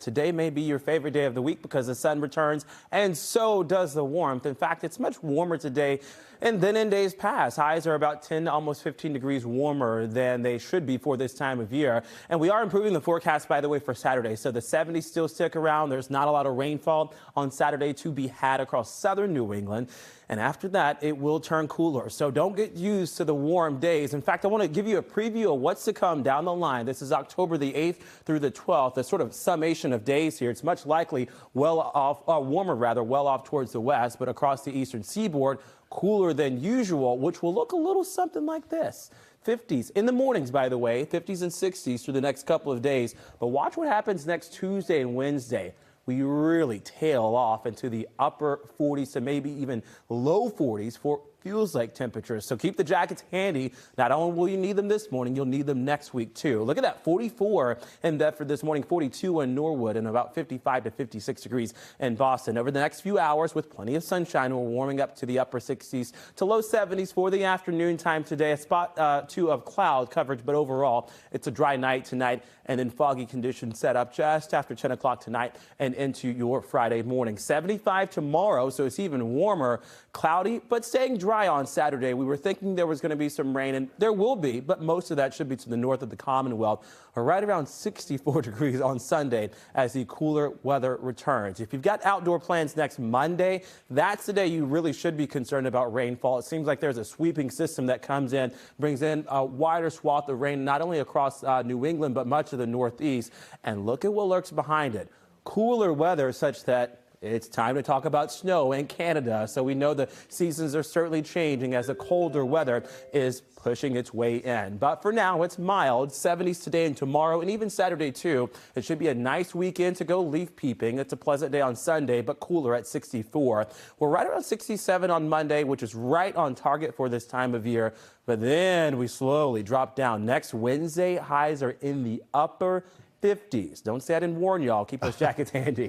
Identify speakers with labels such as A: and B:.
A: Today may be your favorite day of the week because the sun returns and so does the warmth. In fact, it's much warmer today than in days past. Highs are about 10 to almost 15 degrees warmer than they should be for this time of year. And we are improving the forecast, by the way, for Saturday. So the 70s still stick around. There's not a lot of rainfall on Saturday to be had across southern New England. And after that, it will turn cooler. So don't get used to the warm days. In fact, I want to give you a preview of what's to come down the line. This is October the 8th through the 12th, a sort of summation of days here. It's much likely warmer well off towards the west, but across the eastern seaboard, cooler than usual, which will look a little something like this. 50s in the mornings, by the way, 50s and 60s through the next couple of days. But watch what happens next Tuesday and Wednesday. We really tail off into the upper 40s to maybe even low 40s for feels like temperatures. So keep the jackets handy. Not only will you need them this morning, you'll need them next week too. Look at that, 44 in Bedford this morning, 42 in Norwood, and about 55 to 56 degrees in Boston. Over the next few hours with plenty of sunshine, we're warming up to the upper 60s to low 70s for the afternoon time today. A spot of cloud coverage, but overall it's a dry night tonight, and then foggy conditions set up just after 10 o'clock tonight and into your Friday morning. 75 tomorrow, so it's even warmer. Cloudy, but staying dry on Saturday. We were thinking there was going to be some rain, and there will be, but most of that should be to the north of the Commonwealth, or right around 64 degrees on Sunday as the cooler weather returns. If you've got outdoor plans next Monday, that's the day you really should be concerned about rainfall. It seems like there's a sweeping system that comes in, brings in a wider swath of rain, not only across New England, but much of the Northeast. And look at what lurks behind it. Cooler weather such that it's time to talk about snow in Canada. So we know the seasons are certainly changing as the colder weather is pushing its way in. But for now, it's mild, 70s today and tomorrow, and even Saturday too. It should be a nice weekend to go leaf peeping. It's a pleasant day on Sunday, but cooler at 64. We're right around 67 on Monday, which is right on target for this time of year. But then we slowly drop down. Next Wednesday, highs are in the upper 50s. Don't say I didn't warn y'all. Keep those jackets handy.